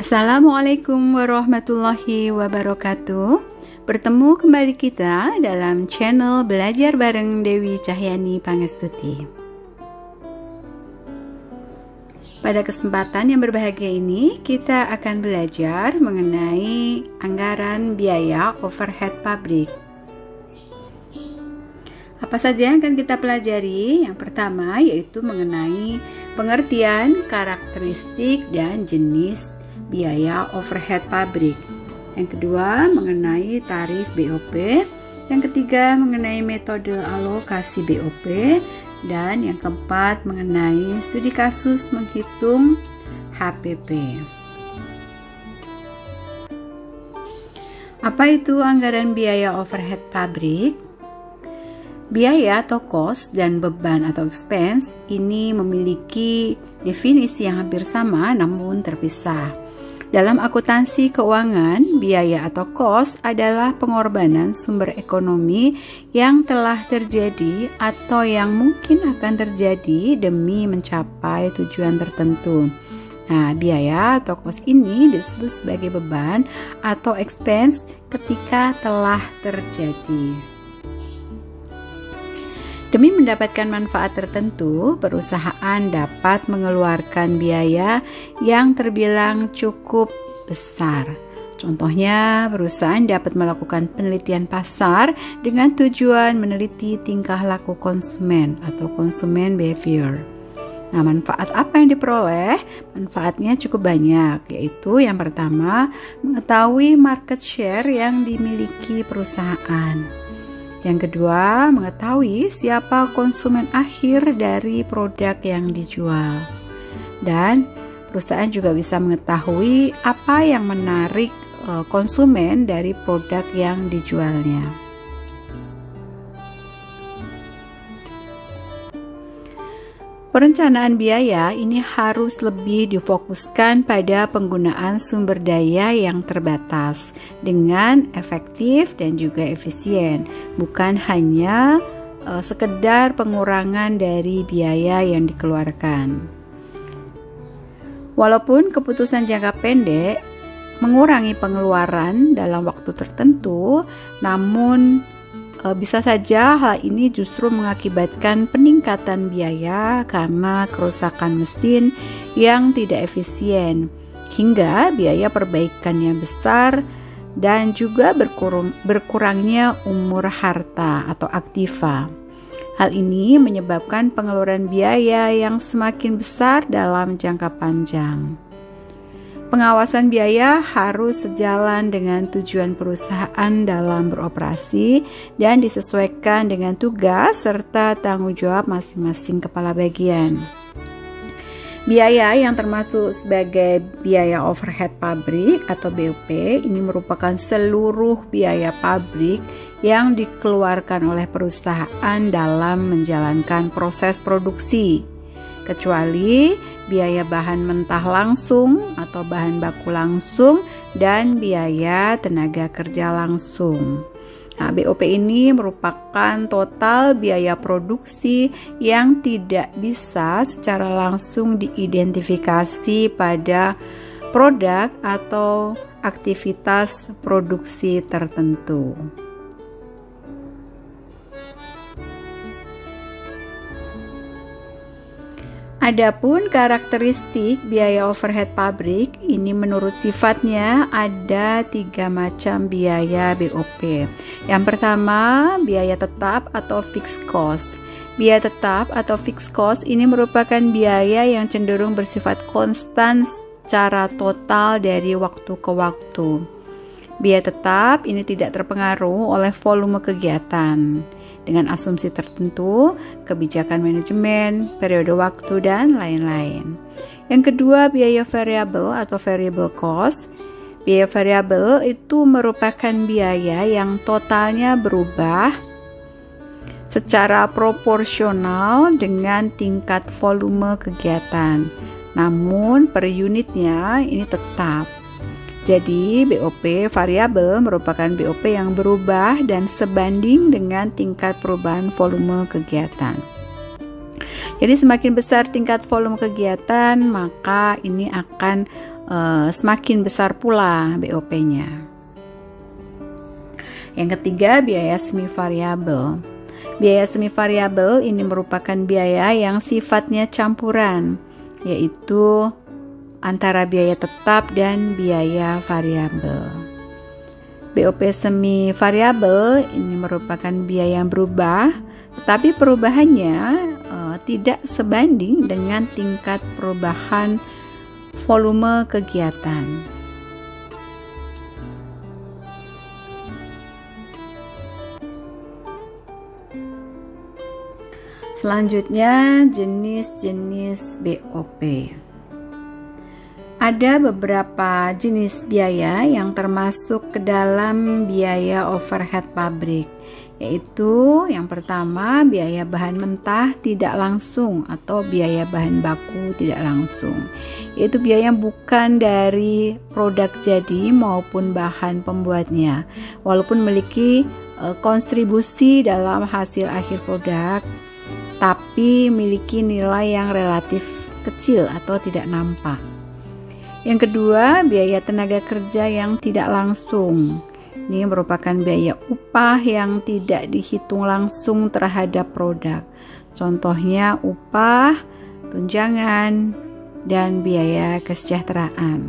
Assalamualaikum warahmatullahi wabarakatuh. Bertemu kembali kita dalam channel Belajar Bareng Dewi Cahyani Pangestuti. Pada kesempatan yang berbahagia ini, kita akan belajar mengenai anggaran biaya overhead pabrik. Apa saja yang akan kita pelajari? Yang pertama yaitu mengenai pengertian, karakteristik, dan jenis biaya overhead pabrik. Yang kedua mengenai tarif BOP. Yang ketiga mengenai metode alokasi BOP. Dan yang keempat mengenai studi kasus menghitung HPP. Apa itu anggaran biaya overhead pabrik? Biaya atau cost dan beban atau expense ini memiliki definisi yang hampir sama namun terpisah. Dalam akuntansi keuangan, biaya atau cost adalah pengorbanan sumber ekonomi yang telah terjadi atau yang mungkin akan terjadi demi mencapai tujuan tertentu. Nah, biaya atau cost ini disebut sebagai beban atau expense ketika telah terjadi. Demi mendapatkan manfaat tertentu, perusahaan dapat mengeluarkan biaya yang terbilang cukup besar. Contohnya, perusahaan dapat melakukan penelitian pasar dengan tujuan meneliti tingkah laku konsumen atau consumer behavior. Nah, manfaat apa yang diperoleh? Manfaatnya cukup banyak, yaitu yang pertama, mengetahui market share yang dimiliki perusahaan. Yang kedua, mengetahui siapa konsumen akhir dari produk yang dijual. Dan perusahaan juga bisa mengetahui apa yang menarik konsumen dari produk yang dijualnya. Perencanaan biaya ini harus lebih difokuskan pada penggunaan sumber daya yang terbatas dengan efektif dan juga efisien, bukan hanya sekedar pengurangan dari biaya yang dikeluarkan. Walaupun keputusan jangka pendek mengurangi pengeluaran dalam waktu tertentu, namun bisa saja hal ini justru mengakibatkan peningkatan biaya karena kerusakan mesin yang tidak efisien, hingga biaya perbaikan yang besar dan juga berkurangnya umur harta atau aktiva. Hal ini menyebabkan pengeluaran biaya yang semakin besar dalam jangka panjang. Pengawasan biaya harus sejalan dengan tujuan perusahaan dalam beroperasi dan disesuaikan dengan tugas serta tanggung jawab masing-masing kepala bagian. Biaya yang termasuk sebagai biaya overhead pabrik atau BOP ini merupakan seluruh biaya pabrik yang dikeluarkan oleh perusahaan dalam menjalankan proses produksi, kecuali biaya bahan mentah langsung atau bahan baku langsung dan biaya tenaga kerja langsung. Nah, BOP ini merupakan total biaya produksi yang tidak bisa secara langsung diidentifikasi pada produk atau aktivitas produksi tertentu. Adapun karakteristik biaya overhead pabrik ini menurut sifatnya ada 3 macam biaya BOP. Yang pertama, biaya tetap atau fixed cost. Biaya tetap atau fixed cost ini merupakan biaya yang cenderung bersifat konstan secara total dari waktu ke waktu. Biaya tetap ini tidak terpengaruh oleh volume kegiatan, dengan asumsi tertentu, kebijakan manajemen, periode waktu, dan lain-lain. Yang kedua, biaya variabel atau variable cost. Biaya variabel itu merupakan biaya yang totalnya berubah secara proporsional dengan tingkat volume kegiatan. Namun, per unitnya ini tetap. Jadi, BOP variabel merupakan BOP yang berubah dan sebanding dengan tingkat perubahan volume kegiatan. Jadi, semakin besar tingkat volume kegiatan, maka ini akan semakin besar pula BOP-nya. Yang ketiga, biaya semi variabel. Biaya semi variabel ini merupakan biaya yang sifatnya campuran, yaitu antara biaya tetap dan biaya variabel. BOP semi variabel ini merupakan biaya yang berubah, tetapi perubahannya tidak sebanding dengan tingkat perubahan volume kegiatan. Selanjutnya, jenis-jenis BOP. Ada beberapa jenis biaya yang termasuk ke dalam biaya overhead pabrik, yaitu yang pertama biaya bahan mentah tidak langsung atau biaya bahan baku tidak langsung, yaitu biaya yang bukan dari produk jadi maupun bahan pembuatnya, walaupun memiliki kontribusi dalam hasil akhir produk, tapi memiliki nilai yang relatif kecil atau tidak nampak. Yang kedua, biaya tenaga kerja yang tidak langsung. Ini merupakan biaya upah yang tidak dihitung langsung terhadap produk. Contohnya upah, tunjangan, dan biaya kesejahteraan.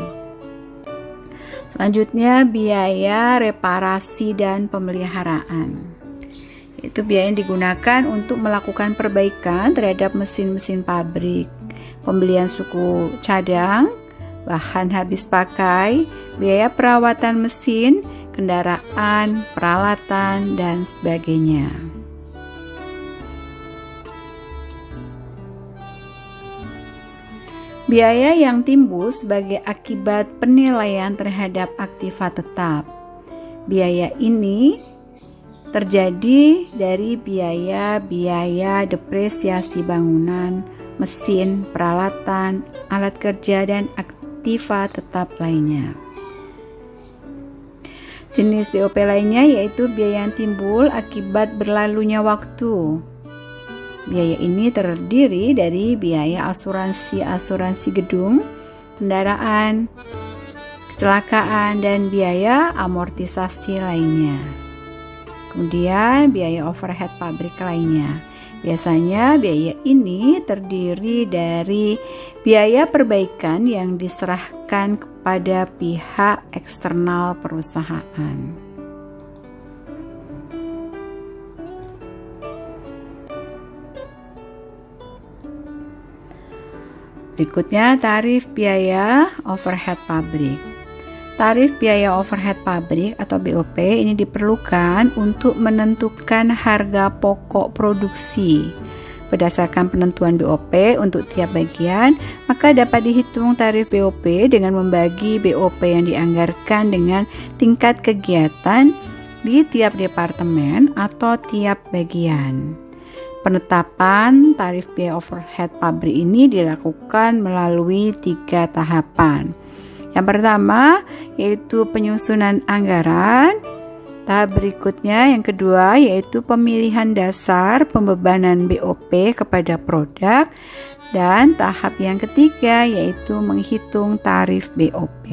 Selanjutnya, biaya reparasi dan pemeliharaan. Itu biaya yang digunakan untuk melakukan perbaikan terhadap mesin-mesin pabrik, pembelian suku cadang, bahan habis pakai, biaya perawatan mesin, kendaraan, peralatan, dan sebagainya. Biaya yang timbul sebagai akibat penilaian terhadap aktiva tetap. Biaya ini terjadi dari biaya-biaya depresiasi bangunan, mesin, peralatan, alat kerja, dan aktiva tetap lainnya. Jenis BOP lainnya yaitu biaya yang timbul akibat berlalunya waktu. Biaya ini terdiri dari biaya asuransi gedung, kendaraan, kecelakaan, dan biaya amortisasi lainnya. Kemudian biaya overhead pabrik lainnya. Biasanya biaya ini terdiri dari biaya perbaikan yang diserahkan kepada pihak eksternal perusahaan. Berikutnya, tarif biaya overhead pabrik. Tarif biaya overhead pabrik atau BOP ini diperlukan untuk menentukan harga pokok produksi. Berdasarkan penentuan BOP untuk tiap bagian, maka dapat dihitung tarif BOP dengan membagi BOP yang dianggarkan dengan tingkat kegiatan di tiap departemen atau tiap bagian. Penetapan tarif biaya overhead pabrik ini dilakukan melalui 3 tahapan. Yang pertama yaitu penyusunan anggaran. Tahap berikutnya yang kedua yaitu pemilihan dasar pembebanan BOP kepada produk. Dan tahap yang ketiga yaitu menghitung tarif BOP.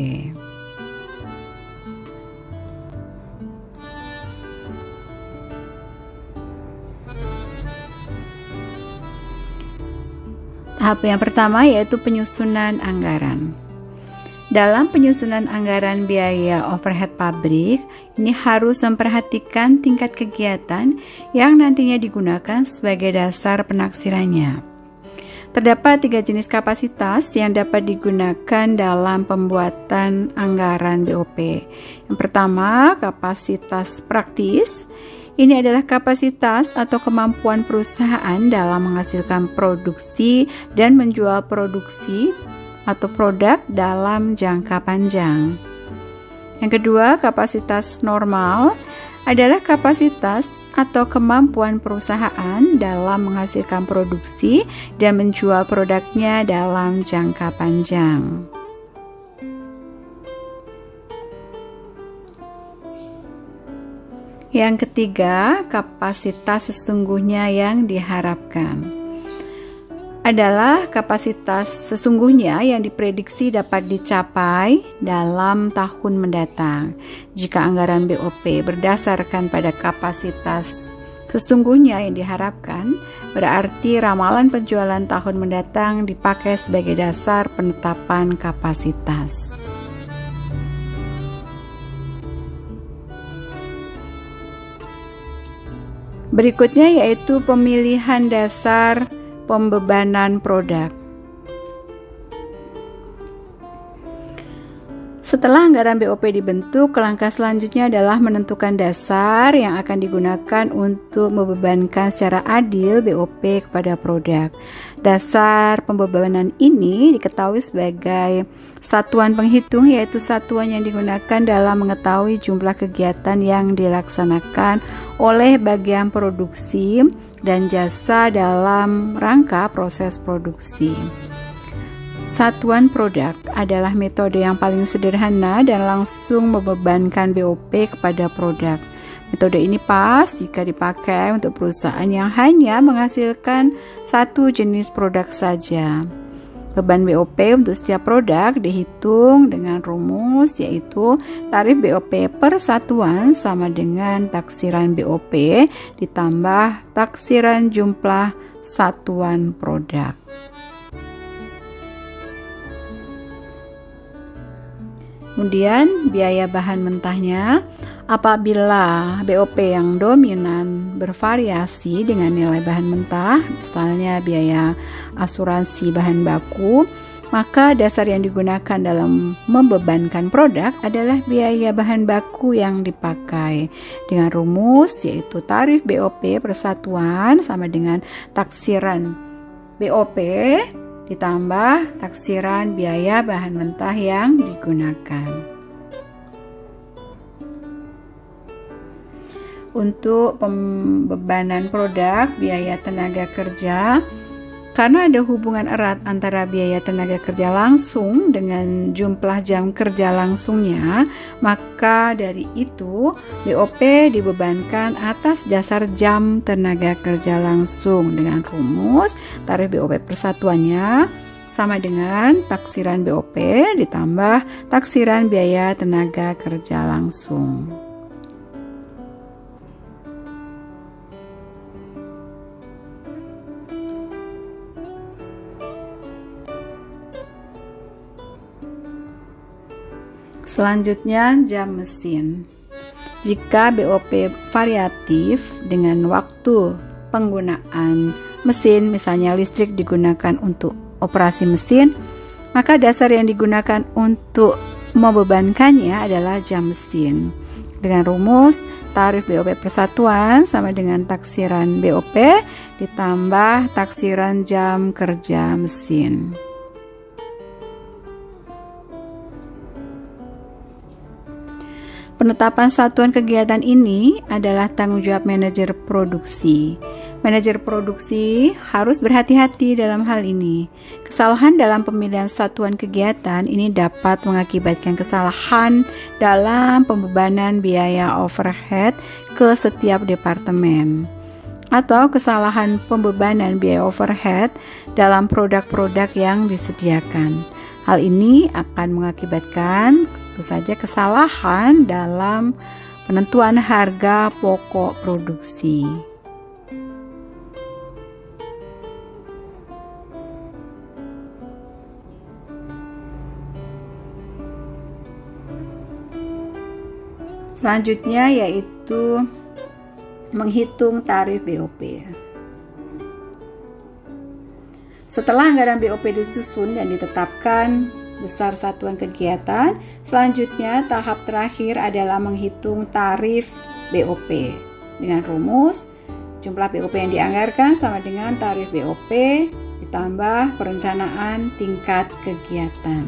Tahap yang pertama yaitu penyusunan anggaran. Dalam penyusunan anggaran biaya overhead pabrik, ini harus memperhatikan tingkat kegiatan yang nantinya digunakan sebagai dasar penaksirannya. Terdapat 3 jenis kapasitas yang dapat digunakan dalam pembuatan anggaran BOP. Yang pertama, kapasitas praktis. Ini adalah kapasitas atau kemampuan perusahaan dalam menghasilkan produksi dan menjual produksi atau produk dalam jangka panjang. Yang kedua, kapasitas normal adalah kapasitas atau kemampuan perusahaan dalam menghasilkan produksi dan menjual produknya dalam jangka panjang. Yang ketiga, kapasitas sesungguhnya yang diharapkan. adalah kapasitas sesungguhnya yang diprediksi dapat dicapai dalam tahun mendatang. Jika anggaran BOP berdasarkan pada kapasitas sesungguhnya yang diharapkan, berarti ramalan penjualan tahun mendatang dipakai sebagai dasar penetapan kapasitas. Berikutnya yaitu pemilihan dasar pembebanan produk. Setelah anggaran BOP dibentuk, langkah selanjutnya adalah menentukan dasar yang akan digunakan untuk membebankan secara adil BOP kepada produk. Dasar pembebanan ini diketahui sebagai satuan penghitung, yaitu satuan yang digunakan dalam mengetahui jumlah kegiatan yang dilaksanakan oleh bagian produksi dan jasa dalam rangka proses produksi. Satuan produk adalah metode yang paling sederhana dan langsung membebankan BOP kepada produk. Metode ini pas jika dipakai untuk perusahaan yang hanya menghasilkan satu jenis produk saja. Beban BOP untuk setiap produk dihitung dengan rumus, yaitu tarif BOP per satuan sama dengan taksiran BOP ditambah taksiran jumlah satuan produk. Kemudian biaya bahan mentahnya, apabila BOP yang dominan bervariasi dengan nilai bahan mentah, misalnya biaya asuransi bahan baku, maka dasar yang digunakan dalam membebankan produk adalah biaya bahan baku yang dipakai dengan rumus, yaitu tarif BOP per satuan sama dengan taksiran BOP ditambah taksiran biaya bahan mentah yang digunakan. Untuk pembebanan produk, biaya tenaga kerja, karena ada hubungan erat antara biaya tenaga kerja langsung dengan jumlah jam kerja langsungnya, maka dari itu BOP dibebankan atas dasar jam tenaga kerja langsung dengan rumus tarif BOP persatuannya sama dengan taksiran BOP ditambah taksiran biaya tenaga kerja langsung. Selanjutnya, jam mesin. Jika BOP variatif dengan waktu penggunaan mesin, misalnya listrik digunakan untuk operasi mesin, maka dasar yang digunakan untuk membebankannya adalah jam mesin. Dengan rumus tarif BOP persatuan sama dengan taksiran BOP ditambah taksiran jam kerja mesin. Penetapan satuan kegiatan ini adalah tanggung jawab manajer produksi. Manajer produksi harus berhati-hati dalam hal ini. Kesalahan dalam pemilihan satuan kegiatan ini dapat mengakibatkan kesalahan dalam pembebanan biaya overhead ke setiap departemen, atau kesalahan pembebanan biaya overhead dalam produk-produk yang disediakan. Hal ini akan mengakibatkan tentu saja kesalahan dalam penentuan harga pokok produksi. Selanjutnya yaitu menghitung tarif BOP. Setelah anggaran BOP disusun dan ditetapkan besar satuan kegiatan, selanjutnya tahap terakhir adalah menghitung tarif BOP dengan rumus jumlah BOP yang dianggarkan sama dengan tarif BOP ditambah perencanaan tingkat kegiatan.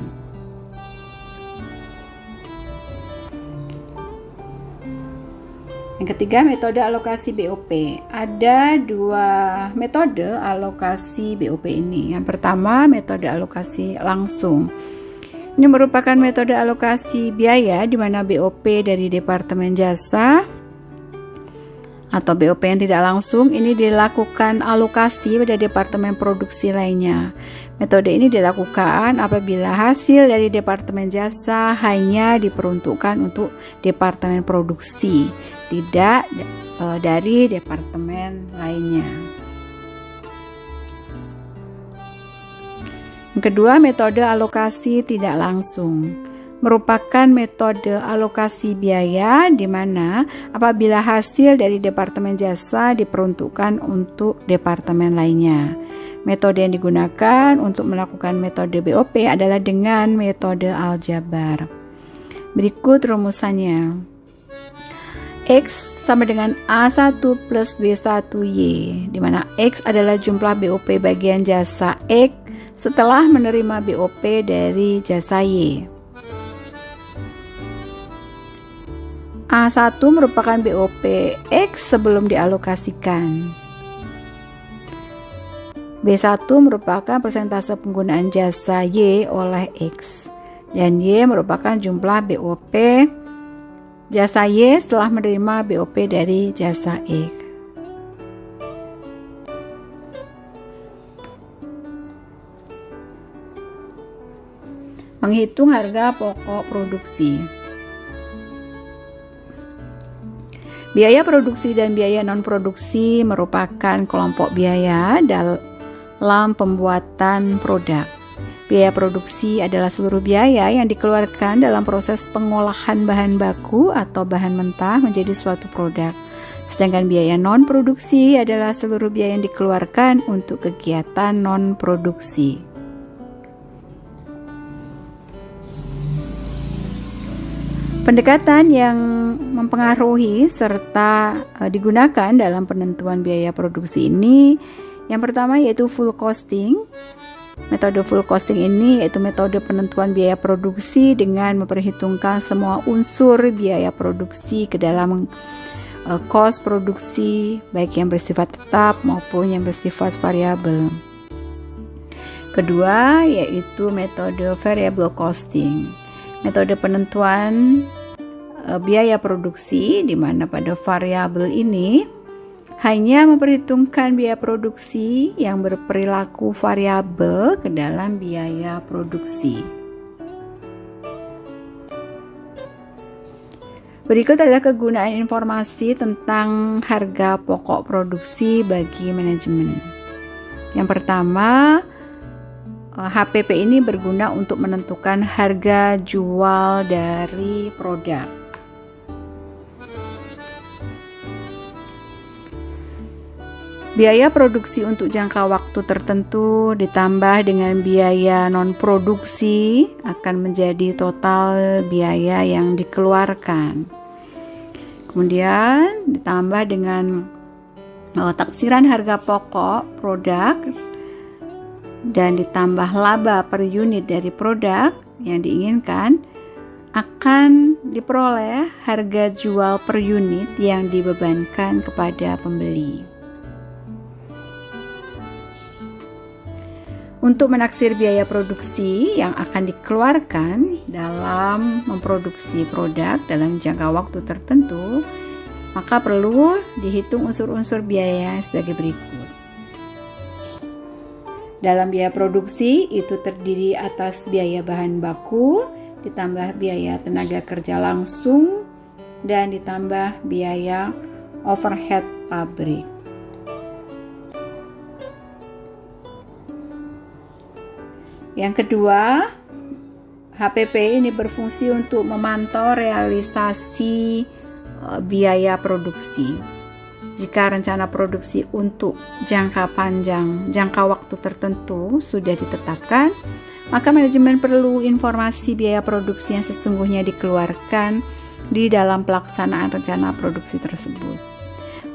Yang ketiga, metode alokasi BOP. Ada dua metode alokasi BOP ini. Yang pertama, metode alokasi langsung. Ini merupakan metode alokasi biaya di mana BOP dari Departemen Jasa atau BOP yang tidak langsung, ini dilakukan alokasi pada departemen produksi lainnya. Metode ini dilakukan apabila hasil dari departemen jasa hanya diperuntukkan untuk departemen produksi, tidak dari departemen lainnya. Yang kedua, metode alokasi tidak langsung merupakan metode alokasi biaya di mana apabila hasil dari departemen jasa diperuntukkan untuk departemen lainnya. Metode yang digunakan untuk melakukan metode BOP adalah dengan metode aljabar. Berikut rumusannya. X sama dengan A1 plus B1Y, di mana X adalah jumlah BOP bagian jasa X setelah menerima BOP dari jasa Y. A1 merupakan BOP X sebelum dialokasikan. B1 merupakan persentase penggunaan jasa Y oleh X. Dan Y merupakan jumlah BOP jasa Y setelah menerima BOP dari jasa X. Menghitung harga pokok produksi. Biaya produksi dan biaya non-produksi merupakan kelompok biaya dalam pembuatan produk. Biaya produksi adalah seluruh biaya yang dikeluarkan dalam proses pengolahan bahan baku atau bahan mentah menjadi suatu produk. Sedangkan biaya non-produksi adalah seluruh biaya yang dikeluarkan untuk kegiatan non-produksi. Pendekatan yang mempengaruhi serta digunakan dalam penentuan biaya produksi ini, yang pertama yaitu full costing. Metode full costing ini yaitu metode penentuan biaya produksi dengan memperhitungkan semua unsur biaya produksi ke dalam cost produksi, baik yang bersifat tetap maupun yang bersifat variabel. Kedua yaitu metode variable costing. Metode penentuan biaya produksi di mana pada variabel ini hanya memperhitungkan biaya produksi yang berperilaku variabel ke dalam biaya produksi. Berikut adalah kegunaan informasi tentang harga pokok produksi bagi manajemen. Yang pertama, HPP ini berguna untuk menentukan harga jual dari produk. Biaya produksi untuk jangka waktu tertentu ditambah dengan biaya non-produksi akan menjadi total biaya yang dikeluarkan. Kemudian ditambah dengan taksiran harga pokok produk dan ditambah laba per unit dari produk yang diinginkan, akan diperoleh harga jual per unit yang dibebankan kepada pembeli. Untuk menaksir biaya produksi yang akan dikeluarkan dalam memproduksi produk dalam jangka waktu tertentu, maka perlu dihitung unsur-unsur biaya sebagai berikut. Dalam biaya produksi itu terdiri atas biaya bahan baku, ditambah biaya tenaga kerja langsung, dan ditambah biaya overhead pabrik. Yang kedua, HPP ini berfungsi untuk memantau realisasi biaya produksi. Jika rencana produksi untuk jangka panjang, jangka waktu tertentu sudah ditetapkan, maka manajemen perlu informasi biaya produksi yang sesungguhnya dikeluarkan di dalam pelaksanaan rencana produksi tersebut.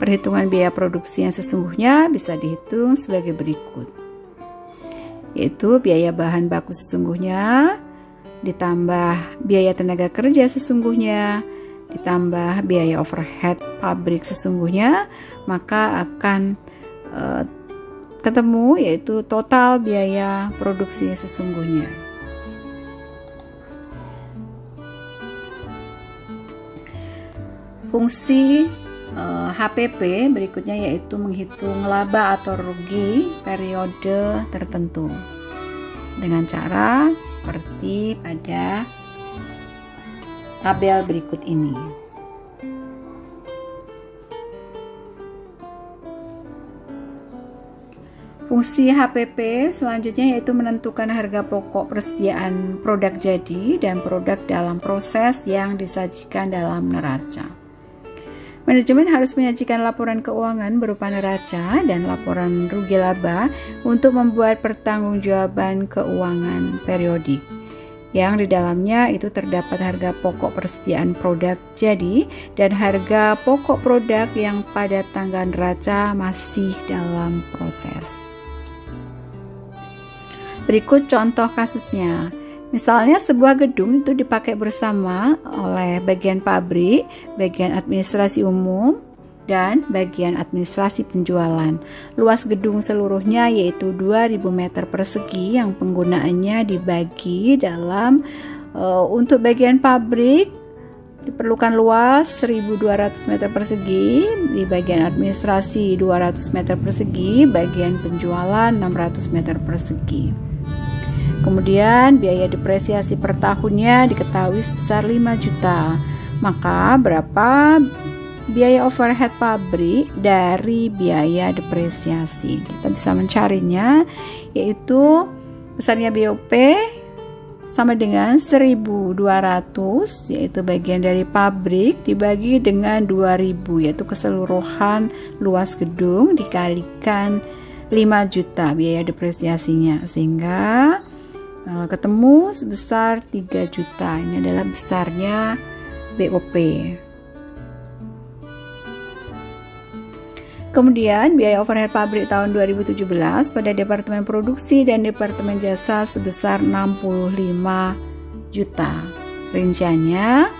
Perhitungan biaya produksi yang sesungguhnya bisa dihitung sebagai berikut, yaitu biaya bahan baku sesungguhnya, ditambah biaya tenaga kerja sesungguhnya, ditambah biaya overhead pabrik sesungguhnya, maka akan ketemu yaitu total biaya produksi sesungguhnya. Fungsi HPP berikutnya yaitu menghitung laba atau rugi periode tertentu dengan cara seperti pada tabel berikut ini. Fungsi HPP selanjutnya yaitu menentukan harga pokok persediaan produk jadi dan produk dalam proses yang disajikan dalam neraca. Manajemen harus menyajikan laporan keuangan berupa neraca dan laporan rugi laba untuk membuat pertanggungjawaban keuangan periodik, yang di dalamnya itu terdapat harga pokok persediaan produk jadi dan harga pokok produk yang pada tanggal neraca masih dalam proses. Berikut contoh kasusnya. Misalnya sebuah gedung itu dipakai bersama oleh bagian pabrik, bagian administrasi umum, dan bagian administrasi penjualan. Luas gedung seluruhnya yaitu 2000 meter persegi yang penggunaannya dibagi dalam untuk bagian pabrik diperlukan luas 1200 meter persegi, di bagian administrasi 200 meter persegi, bagian penjualan 600 meter persegi. Kemudian biaya depresiasi per tahunnya diketahui sebesar 5 juta. Maka berapa biaya overhead pabrik dari biaya depresiasi? Kita bisa mencarinya, yaitu besarnya BOP sama dengan 1.200, yaitu bagian dari pabrik dibagi dengan 2.000, yaitu keseluruhan luas gedung dikalikan 5 juta biaya depresiasinya, sehingga ketemu sebesar 3 juta. Ini adalah besarnya BOP. Kemudian biaya overhead pabrik tahun 2017 pada Departemen Produksi dan Departemen Jasa sebesar 65 juta. Rinciannya,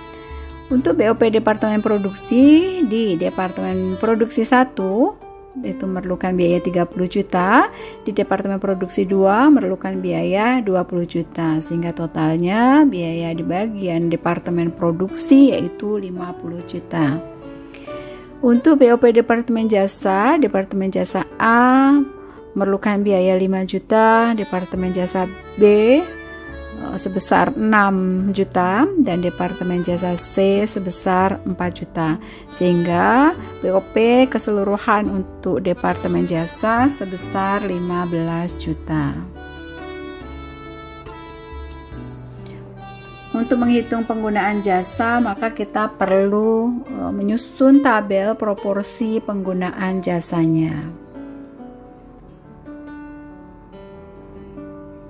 untuk BOP Departemen Produksi di Departemen Produksi 1 itu memerlukan biaya 30 juta, di Departemen Produksi 2 memerlukan biaya 20 juta, sehingga totalnya biaya di bagian Departemen Produksi yaitu 50 juta. Untuk BOP Departemen Jasa A memerlukan biaya 5 juta, Departemen Jasa B sebesar 6 juta, dan Departemen Jasa C sebesar 4 juta, sehingga BOP keseluruhan untuk Departemen Jasa sebesar 15 juta. Untuk menghitung penggunaan jasa, maka kita perlu menyusun tabel proporsi penggunaan jasanya.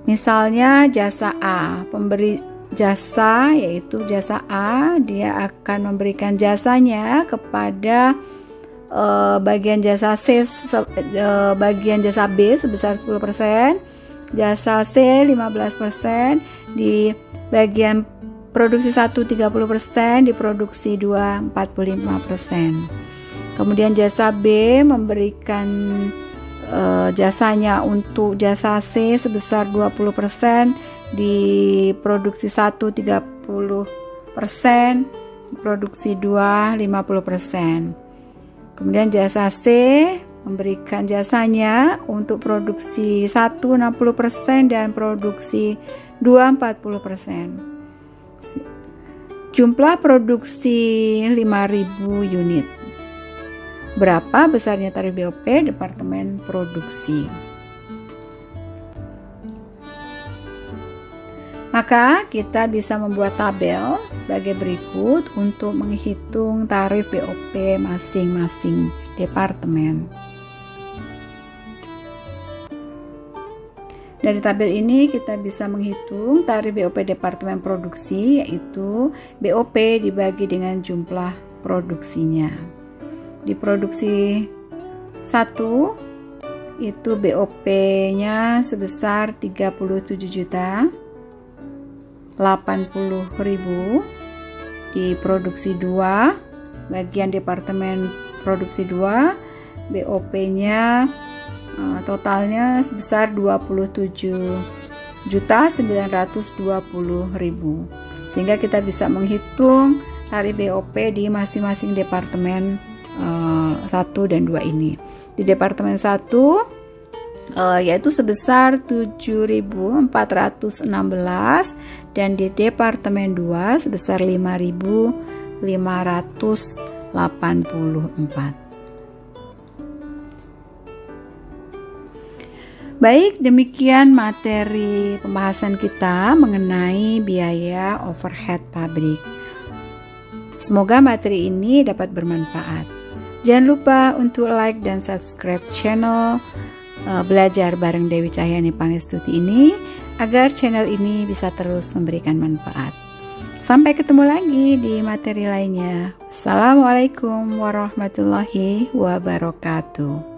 Misalnya jasa A, pemberi jasa yaitu jasa A, dia akan memberikan jasanya kepada bagian jasa C, bagian jasa B sebesar 10%, jasa C 15%, di bagian produksi 1 30%, di produksi 2 45%. Kemudian jasa B memberikan jasanya untuk jasa C sebesar 20%, di produksi 1 30%, produksi 2 50%. Kemudian jasa C memberikan jasanya untuk produksi 1 60% dan produksi 2 40%. Jumlah produksi 5.000 unit. Berapa besarnya tarif BOP Departemen Produksi? Maka kita bisa membuat tabel sebagai berikut untuk menghitung tarif BOP masing-masing departemen. Dari tabel ini kita bisa menghitung tarif BOP Departemen Produksi, yaitu BOP dibagi dengan jumlah produksinya. Di produksi 1 itu BOP-nya sebesar 37 juta 80.000. Di produksi 2, bagian Departemen Produksi 2, BOP-nya totalnya sebesar 27 juta 920.000, sehingga kita bisa menghitung tarif BOP di masing-masing departemen 1 dan 2 ini. Di Departemen 1 yaitu sebesar 7.416 dan di Departemen 2 sebesar 5.584. Baik, demikian materi pembahasan kita mengenai biaya overhead pabrik. Semoga materi ini dapat bermanfaat. Jangan lupa untuk like dan subscribe channel Belajar bareng Dewi Cahyani Pangestuti ini agar channel ini bisa terus memberikan manfaat. Sampai ketemu lagi di materi lainnya. Assalamualaikum warahmatullahi wabarakatuh.